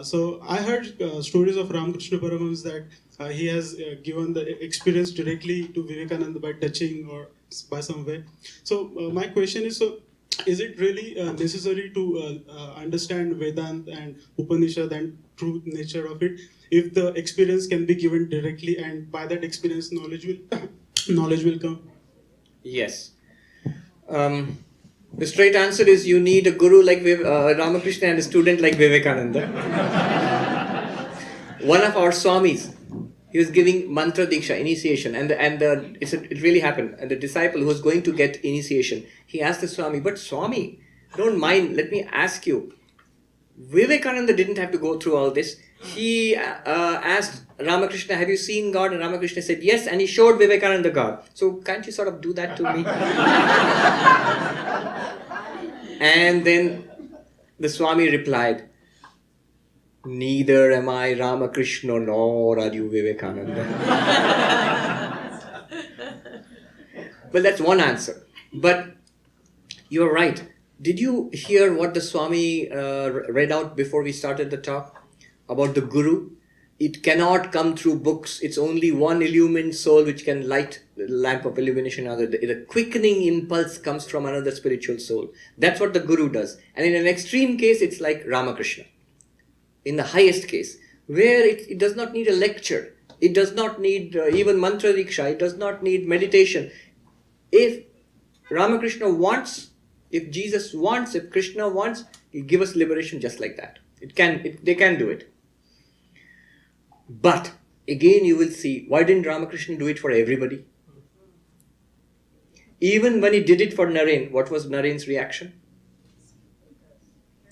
So I heard stories of Ramakrishna Paramahamsa that he has given the experience directly to Vivekananda by touching or by some way. So my question is, so is it really necessary to understand Vedanta and Upanishad and true nature of it if the experience can be given directly and by that experience knowledge will knowledge will come? Yes. The straight answer is you need a guru like Ramakrishna and a student like Vivekananda. One of our Swamis, he was giving mantra diksha, initiation, and it really happened. And the disciple who was going to get initiation, he asked the Swami, "But Swami, don't mind, let me ask you, Vivekananda didn't have to go through all this. He asked Ramakrishna, have you seen God? And Ramakrishna said, yes, and he showed Vivekananda God. So can't you sort of do that to me?" And then the Swami replied, neither am I Ramakrishna nor are you Vivekananda. Well, that's one answer. But you're right. Did you hear what the Swami read out before we started the talk about the Guru? It cannot come through books. It's only one illumined soul which can light the lamp of illumination. The quickening impulse comes from another spiritual soul. That's what the Guru does. And in an extreme case, it's like Ramakrishna. In the highest case, where it does not need a lecture. It does not need even mantra diksha. It does not need meditation. If Ramakrishna wants, if Jesus wants, if Krishna wants, he'll give us liberation just like that. They can do it. But again, you will see, why didn't Ramakrishna do it for everybody? Even when he did it for Naren, what was Naren's reaction?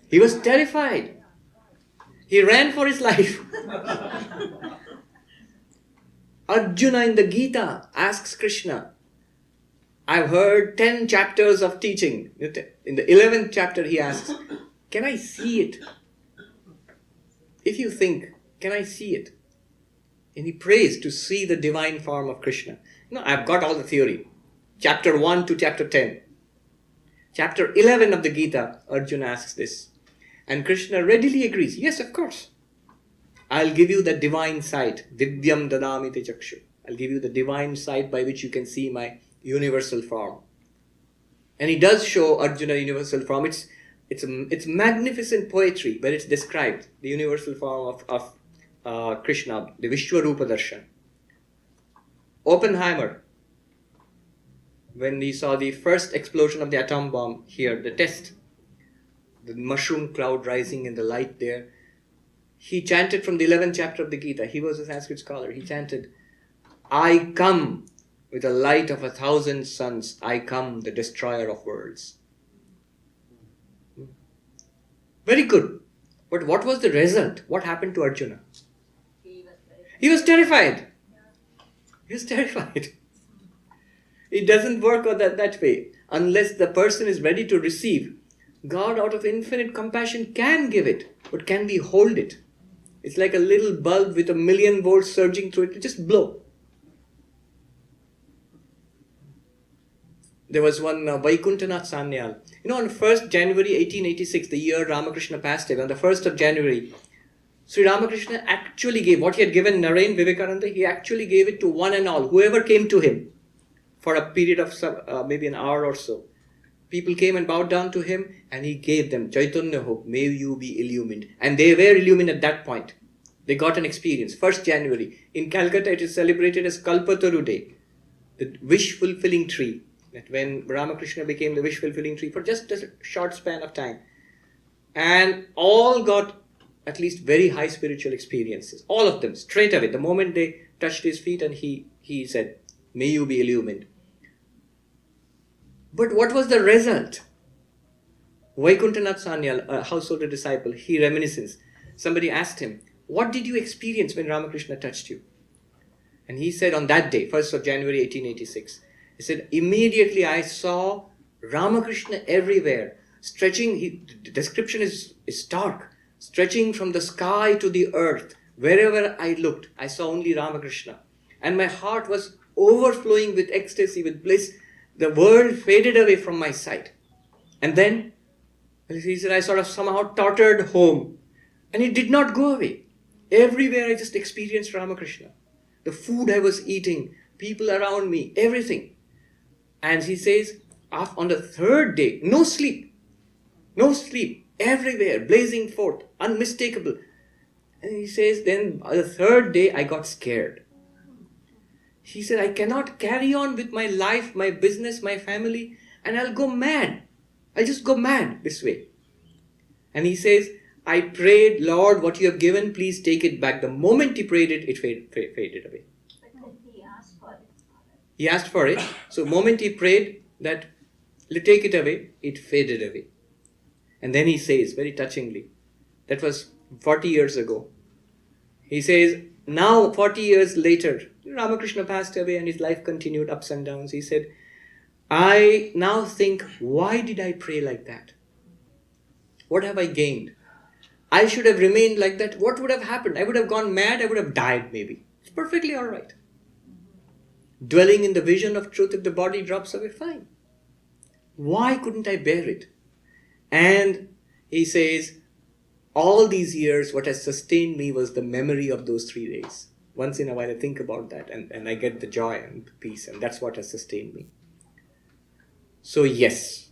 He was terrified. He ran for his life. Arjuna in the Gita asks Krishna, I've heard 10 chapters of teaching. In the 11th chapter he asks, can I see it? If you think, can I see it? And he prays to see the divine form of Krishna. I've got all the theory. Chapter 1 to chapter 10. Chapter 11 of the Gita, Arjuna asks this. And Krishna readily agrees. Yes, of course. I'll give you the divine sight. Vidyam dadami te chakshu. I'll give you the divine sight by which you can see my universal form. And he does show Arjuna universal form. It's magnificent poetry where it's described. The universal form of Krishna, the Vishwarupa Darshan. Oppenheimer, when he saw the first explosion of the atom bomb here, the test, the mushroom cloud rising in the light there, he chanted from the 11th chapter of the Gita. He was a Sanskrit scholar. He chanted, I come with the light of 1,000 suns. I come, the destroyer of worlds. Very good. But what was the result? What happened to Arjuna? He was terrified. He was terrified. It doesn't work that way. Unless the person is ready to receive, God out of infinite compassion can give it. But can we hold it? It's like a little bulb with 1,000,000 volts surging through it. It just blow. There was one Vaikuntanath Sanyal. On 1st January 1886, the year Ramakrishna passed away, on the 1st of January, Sri Ramakrishna actually gave, what he had given Naren Vivekananda, he actually gave it to one and all, whoever came to him for a period of maybe an hour or so. People came and bowed down to him and he gave them, Chaitanya Ho, may you be illumined. And they were illumined at that point. They got an experience. 1st January. In Calcutta, it is celebrated as Kalpataru Day, the wish-fulfilling tree. That when Ramakrishna became the wish-fulfilling tree for just a short span of time. And all got at least very high spiritual experiences. All of them, straight away. The moment they touched his feet and he said, may you be illumined. But what was the result? Vaikuntanath Sanyal, a householder disciple, he reminisces. Somebody asked him, what did you experience when Ramakrishna touched you? And he said on that day, 1st of January 1886, he said, immediately I saw Ramakrishna everywhere, stretching, the description is stark, stretching from the sky to the earth. Wherever I looked, I saw only Ramakrishna. And my heart was overflowing with ecstasy, with bliss. The world faded away from my sight. And then, he said, I sort of somehow tottered home. And it did not go away. Everywhere I just experienced Ramakrishna. The food I was eating, people around me, everything. And he says, on the third day, no sleep, everywhere, blazing forth, unmistakable. And he says, then on the third day I got scared. He said, I cannot carry on with my life, my business, my family, and I'll go mad. I'll just go mad this way. And he says, I prayed, Lord, what you have given, please take it back. The moment he prayed it, it faded away. But he asked for it. He asked for it. So the moment he prayed that, take it away, it faded away. And then he says, very touchingly, that was 40 years ago. He says, now 40 years later, Ramakrishna passed away and his life continued ups and downs. He said, I now think, why did I pray like that? What have I gained? I should have remained like that. What would have happened? I would have gone mad. I would have died maybe. It's perfectly all right. Dwelling in the vision of truth, if the body drops away, fine. Why couldn't I bear it? And he says, all these years, what has sustained me was the memory of those 3 days. Once in a while I think about that and I get the joy and peace, and that's what has sustained me. So yes,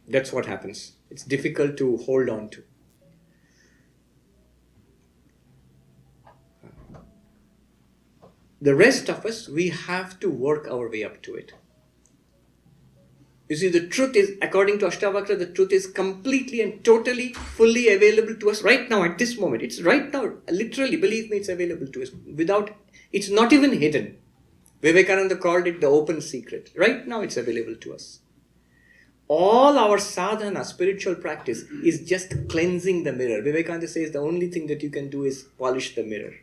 that's what happens. It's difficult to hold on to. The rest of us, we have to work our way up to it. You see, the truth is, according to Ashtavakra, the truth is completely and totally, fully available to us right now, at this moment. It's right now, literally, believe me, it's available to us. It's not even hidden. Vivekananda called it the open secret. Right now, it's available to us. All our sadhana, spiritual practice, is just cleansing the mirror. Vivekananda says the only thing that you can do is polish the mirror.